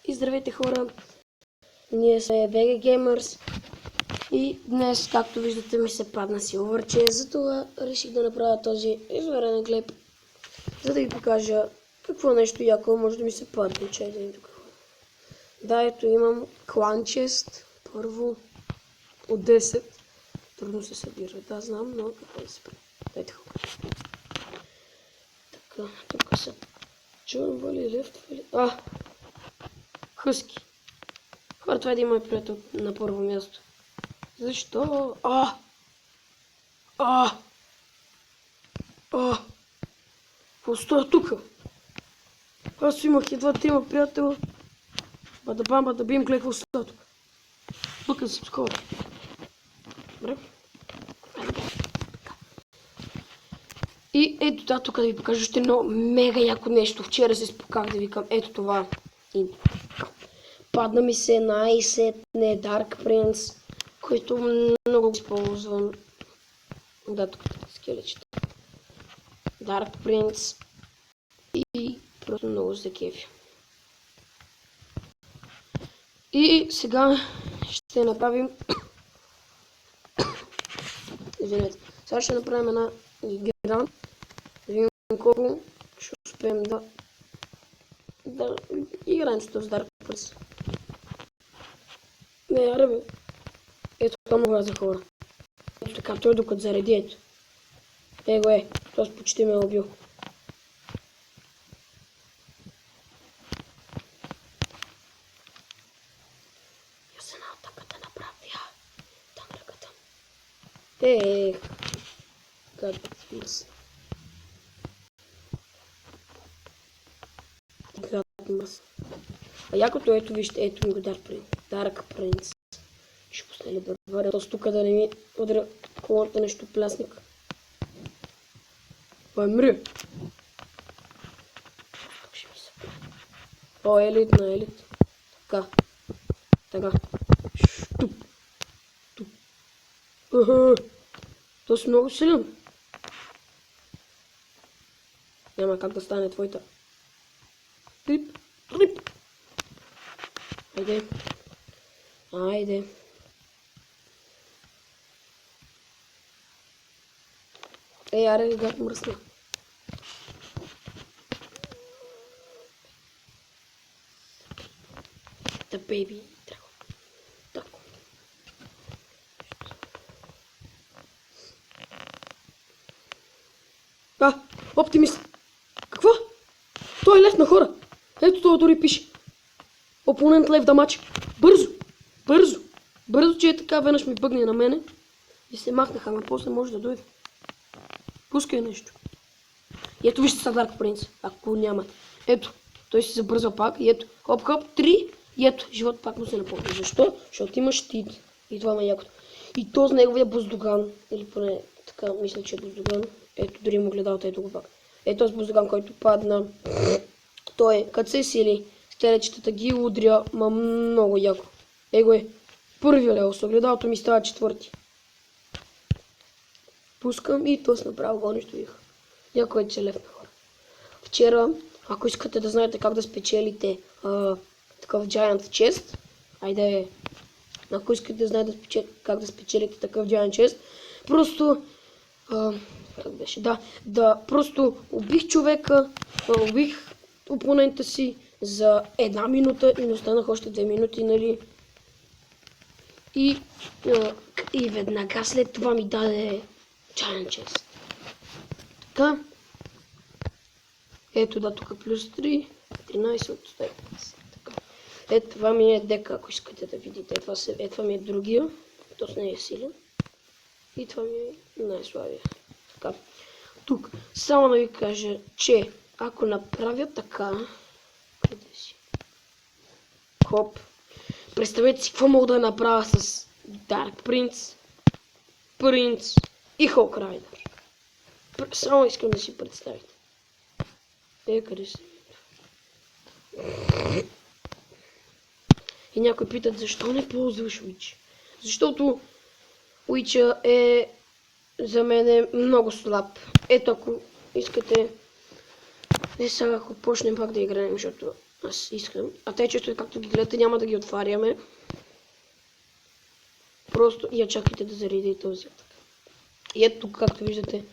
И здравейте хора, ние сме VG Gamers и днес, както виждате, ми се падна силвърче, затова реших да направя този извънреден клип, за да ви покажа какво нещо яко може да ми се падне. Чайте ми тук. Да, ето имам клан чест, първо от 10. Трудно се събира, да знам, но какво да се прави. Дайте хора. Така, тук са чували, лифтвали. Хъски. Хора, това е един мой приятел на първо място. Защо? Какво стоя тука? Аз имах едва трима приятела. Бадабам, бадабим, гледай какво стоя тук. Бъкан съм с хора. Добре. И ето да, тук да ви покажа още едно мега яко нещо. Вчера се спуках да викам ето това. Падна ми се най-сетне Dark Prince, който много използвам. Да, тук скелечета. Dark Prince и просто много се кефи. И сега ще направим... Извинете. Сега ще направим една игра. Да видим колко ще успеем да играем с този Dark Prince. Не, аре бе. Ето това мога за хора. Ето така, той докато зареди, ето. Его е, този почти ме е убил. Я се наотака да направя. Там ръката. Как мъс. Мъс. А якото ето вижте, ето ми го Dark Prince. Ще пусна ли бърбаря, този тук да не ми удря колоната нещо плясник. Мръ! Елит на елит. Така. Штуп. Той си много силен. Няма как да стане твоята. Трип. Айде. Аре, гад мръсна. The baby dragon. Тако. Оптимист. Какво? Той е лев на хора. Ето това дори пише. Опонент лев да матч. Бързо, че е така, веднъж ми бъгне на мене. И се махнаха, ама после може да дойде. Пускай нещо. И ето вижте са Dark Prince, ако нямате. Ето, той си забързва пак. И ето, хоп, 3. И ето, живот пак му се напълни. Защо? Защото има щит. И това ме е якото. И то с неговия буздоган. Или поне така мисля, че е буздоган. Ето, дори му гледалата, ето го пак. Ето този буздоган, който падна. Той, като се сили, скелечетата ги удря, много яко. Его е. Първи лево, с огледалото ми става 4. Пускам и то с направо го унищожих. Яко е, че лев на хора. Вчера, ако искате да знаете как да спечелите такъв Giant Chest, ако искате да знаете как да спечелите такъв Giant Chest, просто, как беше, просто убих човека, убих опонента си за 1 минута и не останах още 2 минути, нали? И веднага след това ми даде Giant Chest. Така. Ето да, тук плюс 3, 13 от 100. Така. Ето това ми е дека, ако искате да видите. Ето това ми е другия, то не е силен. И това ми е най-слабия. Така. Тук само да ви кажа, че ако направя така, къде си? Хоп. Представете си какво мога да направя с Dark Prince и Hawk Rider. Само искам да си представите. Къде си? И някои питат, защо не ползваш Witch? Защото Witch е за мен много слаб. Ето ако искате... Сега ако почнем пак да играем, защото Аз искам. А те често, както ги гледате, няма да ги отваряме. Просто я чакайте да зареди и този. И ето тук, както виждате.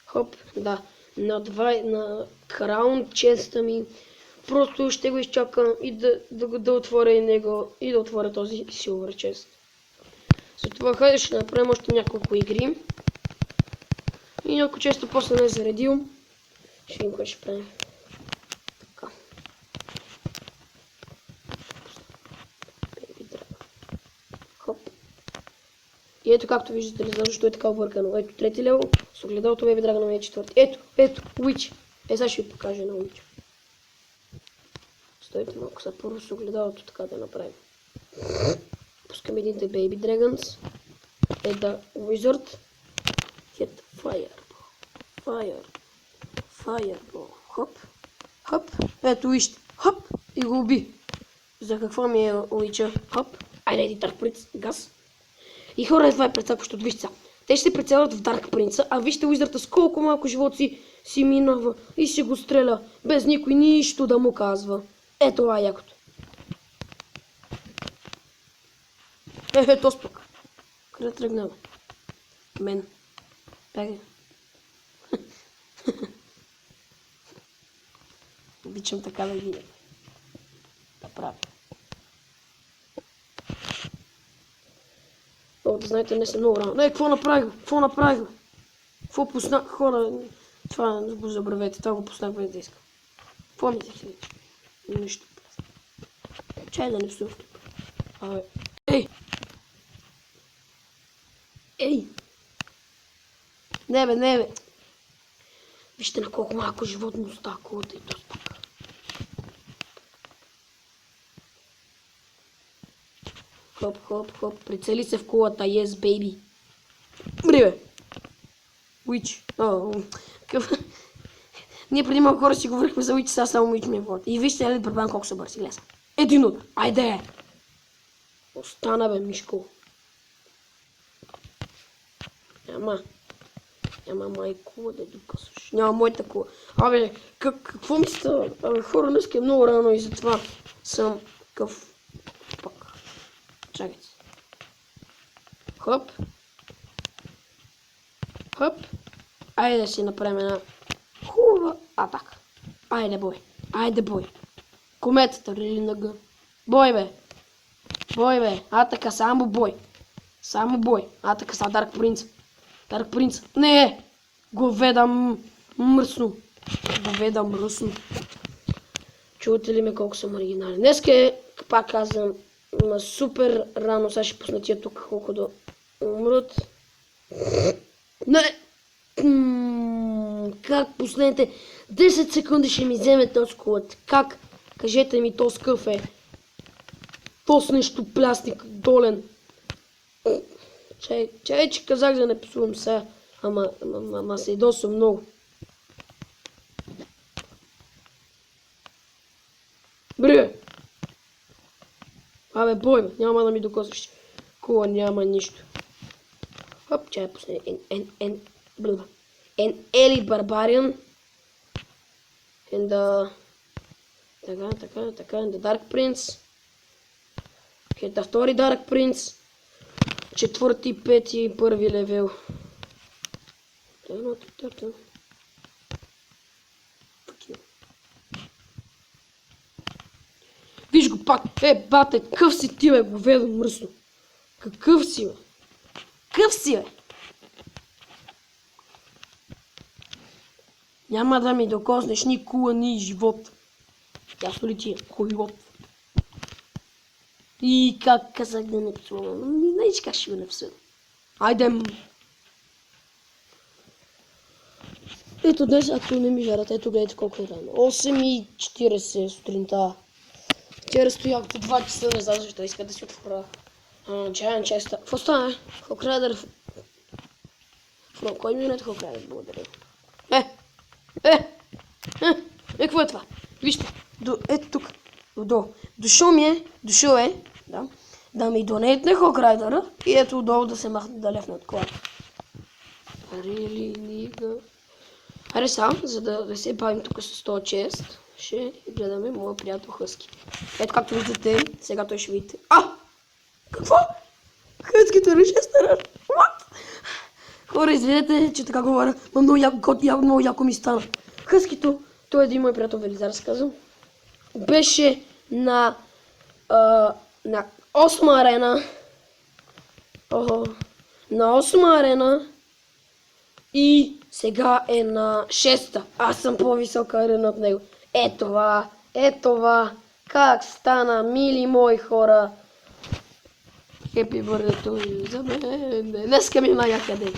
Хоп, да. На краун честа ми. Просто ще го изчакам и да отворя и него и да отворя този силвър чест. Затова хайде ще направим още няколко игри. И ако често после не е заредил, ще видим кое ще правим. Така. Хоп. И ето както виждате, не знам защо е така объркано. Ето трети левел, с огледалото Baby Dragon е четвърти. Ето, Witch. Сега ще ви покажа на Witch. Стойте малко са първо с огледалото така да направим. Пускам едните Baby Dragons. The Wizard. Hit Fireball. Хоп. Ето вижте. Хоп. И го уби. За какво ми е улича? Хоп. Айде, еди Dark Prince. Газ. И хора, това е прецакващото. Вижте сега. Те ще се прицелват в Dark Prince, а вижте Wizard с колко малко живот си минава и си го стреля, без никой нищо да му казва. Ето това е якото. Ето спък. Къде тръгнем? Мен. Бегай. Обичам така да ги направя. О, да знаете, не съм много рано. Какво направих? Какво пуснах? Хора, това го забравете. Това го пуснах без да искам. Какво ми се хилите? Нищо. Чай да не псувам. Абе. Ей! Не бе. Вижте на колко малко животно остава колата и то спака. Хоп. Прицели се в колата. Yes, baby. Бри, бе. Witch. Ние преди малко хора си говорихме за Witch, сега само Witch ми е вода. И вижте, Елит Барбан колко са бързи. Гледа. Един удар. Айде! Остана, бе, Мишко. Няма майко да докъсваш. Няма моята кола. Абе, какво ми става? Абе, хора, днеска е много рано и затова съм къв пак. Чакайте. Хоп. Айде да си направим една хубава атака. Айде, бой. Кометата, рели на Г. Бой, бе. Атака, само бой. Атака са Dark Prince. Не! Говеда мръсно. Чувате ли ме колко съм оригинален? Днеска е, пак казвам, на супер рано. Сега ще пусна тия тук колко да умрат. Не! Как последните 10 секунди ще ми вземе този колът? Как? Кажете ми, то скъв е. То с нещо плясник долен. Чай, че казах да не псувам сега. Ама се идосвам много. Бре! Абе, бой, бе, няма да ми докосваш. Кола няма нищо. Хоп, чай пусне. Elite Barbarian. And така, and the Dark Prince. Okay, втори Dark Prince. Четвърти, пети, първи левел. Виж го пак. Бате, къв си ти, бе, говедо мръсно. Какъв си, бе? Няма да ми докоснеш ни кула, ни живот. Ясно ли ти е? Койот. И как казах да не псувам? Не знаеш как ще го написам. Айде. Ето днес, ако не ми вярвате, ето гледайте колко е рано. 8:40 сутринта. Вчера стоях до 2 часа, не знам защо иска да си отворя. Giant Chest. Какво стана? Хокрадър. Кой минут Хокрадър? Благодаря. Какво е това? Вижте, ето тук. Дошъл е, да ми донетне Хокрайдъра и ето отдолу да се махне да лефне от колата. Хайде сега, за да се бавим тук с 100 чест, ще гледаме моя приятел Хъски. Ето както виждате, сега той ще видите. Какво? Хъскито реши стараш. What? Хора, извинете, че така говоря, но много яко ми стана. Хъскито, той е един мой приятел Велизар, се казвам. Беше на 8 арена. На 8 арена. И сега е на 6-та. Аз съм по-висока арена от него. Е това. Как стана, мили мои хора. Happy birthday to you. За мен. Днеска ми някъде.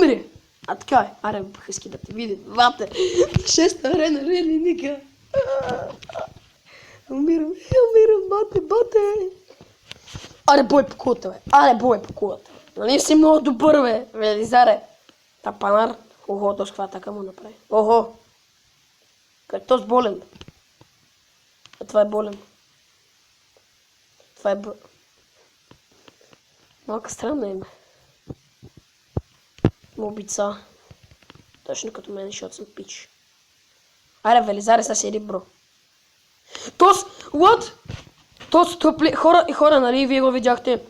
Мре. А така е. Аре, Хъски да те види. Двата. 6-та арена, рели, ника. Умирам, бате. Аре, бой по кулата. Нали си много добър, бе, Велизаре. Тапанар. Охо, точно каква така му направи. Охо. Как този болен? Това е болен. Това е малка странна име. Мобица. Точно като мен, защото съм пич. Аре, Велизаре, са седи, бро. What? Хора, нали, вие го видяхте.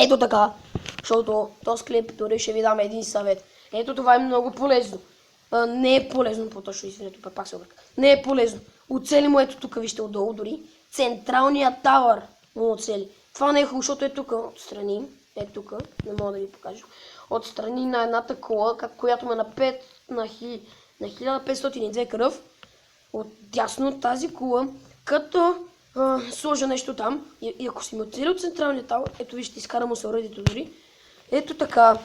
Ето така. Защото този клип дори ще ви дам един съвет. Ето това е много полезно. Не е полезно, по-точно, извинете, пак се обърка. Не е полезно. Оцели му ето тук, вижте отдолу дори. Централният тавър му оцели. Това не е хубаво, защото е тук отстрани. Е тук, не мога да ви покажа. Отстрани на едната кола, която ме на 1502 кръв. Отдясно тази кола, като сложа нещо там. И ако си ме оцели от централния тавър, ето вижте, изкара му съоръдието дори. Ето така,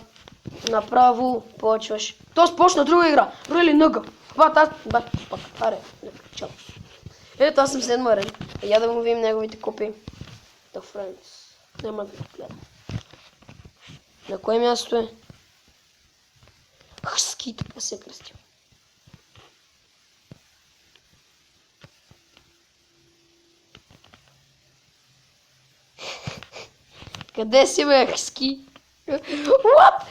направо почваш. То почна друга игра. Рели nøgga. Аре, чао. Ето аз съм 7 ред. Я да му видим неговите копии. The Friends. Няма да го гледам. На кое място е? Хъски, така се е кръстил. Къде си, бе, Хъски? What?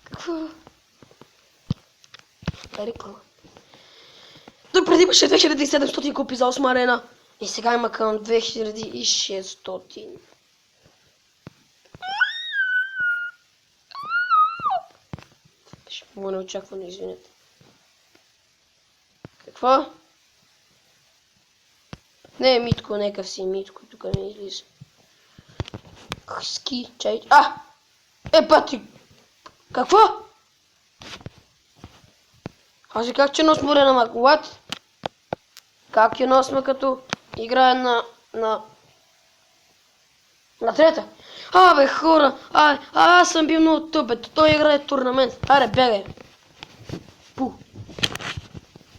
Какво? Перикъл. Той преди имаше 2700 копи за 8 арена. И сега има към 2600. Беше много неочаквано, извинете. Какво? Не, Митко, нека си Митко, тук не излиза. Хъски, чай. Пати! Какво? Аз как че носим на мак? What? Как я носим като играе на трета? Бе, хора! Аз съм бил много тъпет. Той играе турнамент. Аре, бегай.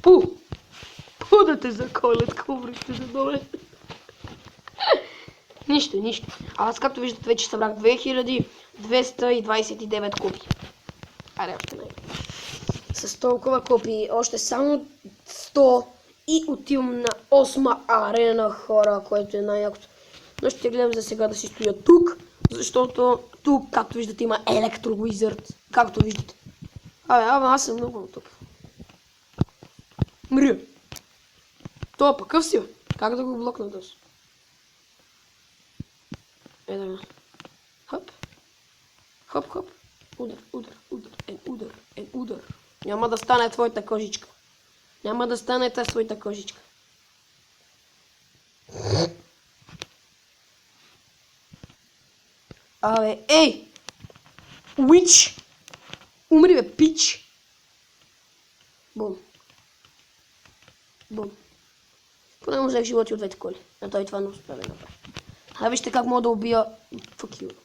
Пу да те заколят, коврите за доле. Нищо. Аз както виждате вече събрах 2229 копии. Аре, още не. С толкова копии, още само 100 и отивам на 8 арена, хора, което е най-якото. Но ще гледам за сега да си стоя тук, защото тук, както виждате, има Electro Wizard. Както виждате. Аз съм много тук. Мрия. Това пък къв си, бе? Как да го блокна дос? Да. Хоп. Удар. Няма да стане твоята кожичка. Ей! Witch! Умри, бе, пич! Бум. Поне му взех животи от двете коли. А той това не успя да направи. Вижте как мога да убия... Fuck you.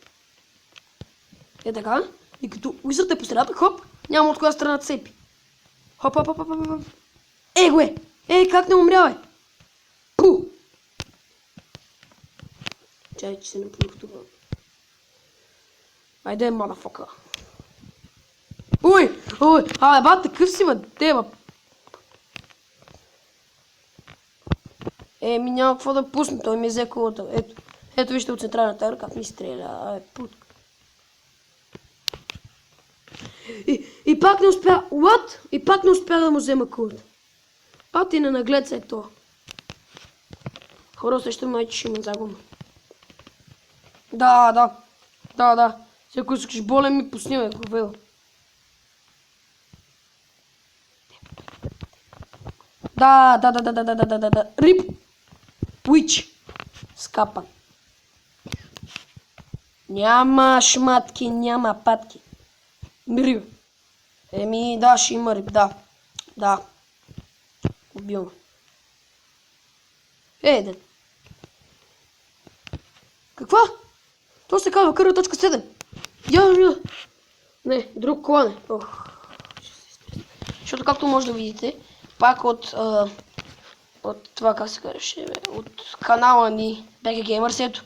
Е така. И като уизърът е по средата, хоп, няма от коя страна цепи. Хоп. Как не умря, бе? Пу! Чай, че се не плюх това. Айде, мадафока. Ой! Бат, такъв си, бе, деба. Няма какво да пусна, той ми взе колата. Ето вижте от централната ера как ми стреля. Путка. И пак не успя... What? И пак не успя да му взема кулата. Пати не наглед се това. Хора, също майче ще има загуба. Да. Сега ако искаш болен ми поснимай, говел. Да. Рип. Уич. Скапан. Няма шматки, няма патки. Мири. Еми, да, ще има рип, да. Убил. Да. Каква? То се казва кърва точка 7. Я. Не, друг клан е. Защото както може да видите, пак от това, как се казваше, от канала ни BG Gamers,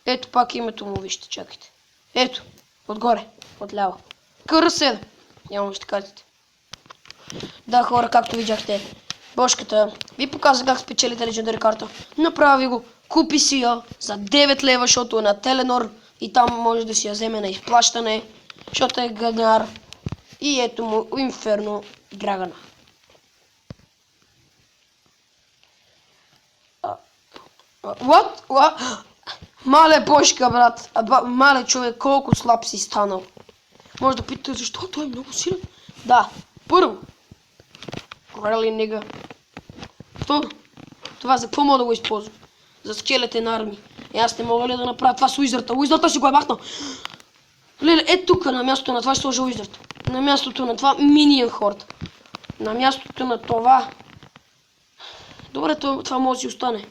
ето пак името му, вижте, чакайте. Ето, отгоре, отляво. Кърва 7. Няма ще кажете. Да, хора, както видяхте, Бошката ви показа как спечелите легендари карта. Направи го, купи си я за 9 лева, защото е на Теленор и там може да си я вземе на изплащане, защото е гадар. И ето му Инферно Драгана. What? Мале Бошка, брат. Мале човек, колко слаб си станал. Може да питате защо той е много силен. Да, първо. Really, нига. Второ, това за какво мога да го използвам? За скелетен армии. И аз не мога ли да направя това с уизърта? Уизърта си го е махнал. Леле, тук на мястото на това ще сложа уизърта. На мястото на това миниен хорд. На мястото на това... Добре, това може да си остане.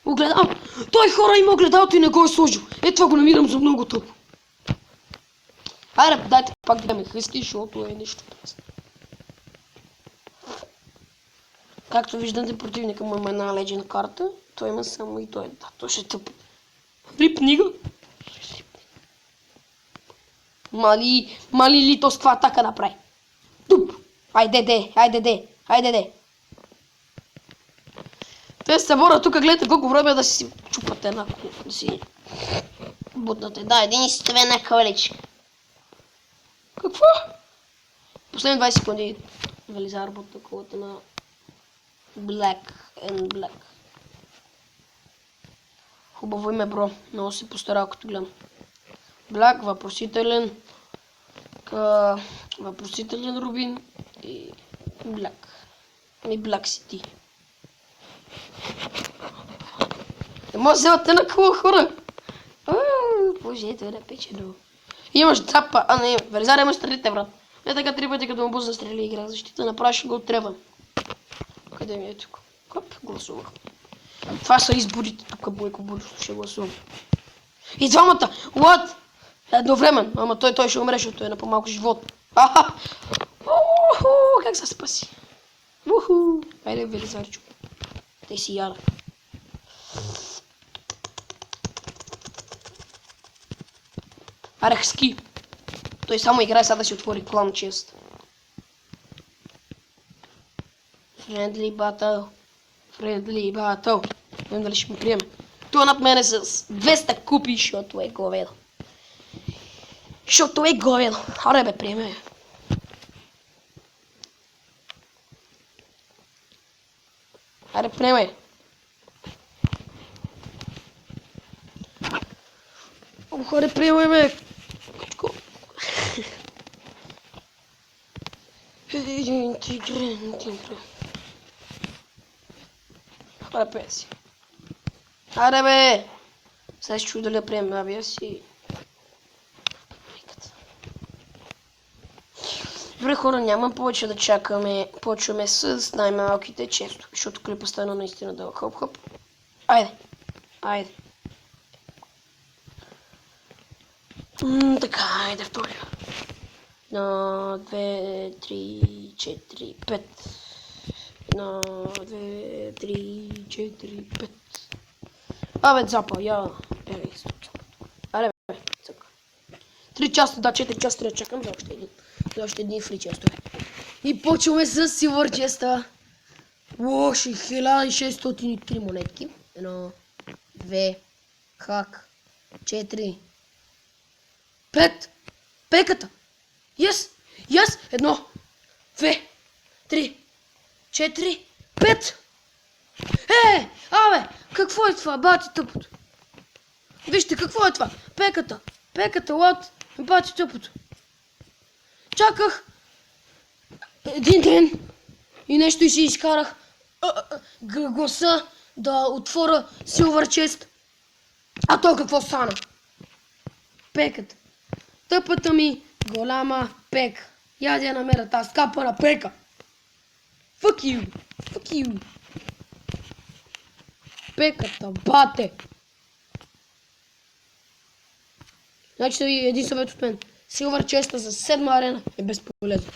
Огледал. Той хора има огледалото и не го е сложил. Това го намирам за много тъпо. Айде, дайте пак да ме хриски, защото е нещо пресно. Както виждате, противника му има една легенд карта. Той има само и той. Да, той ще е тъпо. Рип нига. Мали ли то с каква атака направи? Туп! Айде. Те се бора тук, гледате колко време да си чупате една кула. Да си бутнате. Да, единствена количка. Какво? Последни 20 секунди Велизар бутна кулата на Black and Black. Хубаво име, бро. Много се постарал като гледам. Black, въпросителен Рубин и Black. И Black City. Не може да вземате на кула, хора. Боже, ето е да пече долу. Имаш цапа, не, Велизар имаш стрелите, брат. Така 3 пъти като му бус застрели игра защита, направо ще го отревам. Къде ми е тук? Коп, гласувах. Това са изборите тук, Бойко Борисов ще гласувам. И двамата! What? Едновременно, ама той ще умре, защото е на по-малко живот. Как се спаси? Айде, Велизарчо. Те си яда. Арахски. Той само играе, сега да си отвори клан чест. Friendly battle. Не знам дали ще ми приеме. Той над мене с 200 купи, защото е говедо. Аре бе, приеме. Аре, приеме. Аре, приеме, бе. Аре, песи. Аре, бе. Сега ще чуя дали да приемем авия си. Добре, хора, няма повече да чакаме. Почваме с най-малките често, защото клипа стана наистина дълъг. Хоп. Айде. Така, айде втори. 1, 2, 3, 4, 5. 1, 2, 3, 4, 5. Абе, запа, я. Аре, бе, цъка. 3 часа, да, 4 часа трябва да чакам за още един фри честове. И почваме с силвър честа. Лоши, 1603 монетки. 1, 2, хак, 4, 5. Пеката. Yes! И аз 1, 2, 3, 4, 5. Абе, какво е това, бати тъпото? Вижте, какво е това? Пеката, лад, бати тъпото. Чаках един ден и нещо и си изкарах гласа да отворя Silver Chest. А то какво стана? Пеката. Тъпата ми голяма пека. Я да я намеря тази скапана пека. Fuck you. Пеката, бате. Значи един съвет от мен. Silver Chest за 7 арена е безполезен.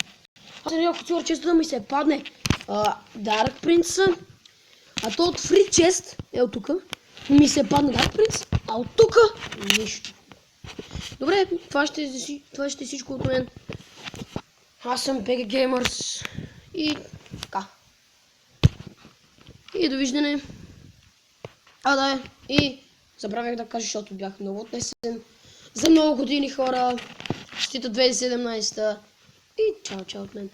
Аз не ако Silver Chest да ми се падне Dark Prince, а то от Free Chest е от тука. Ми се падне Dark Prince, а от тука нищо. Добре, това ще е всичко от мен. Аз съм PG Gamers и така. И довиждане. И забравях да кажа, защото бях много отнесен. За много години, хора. Честита 2017 и чао от мен.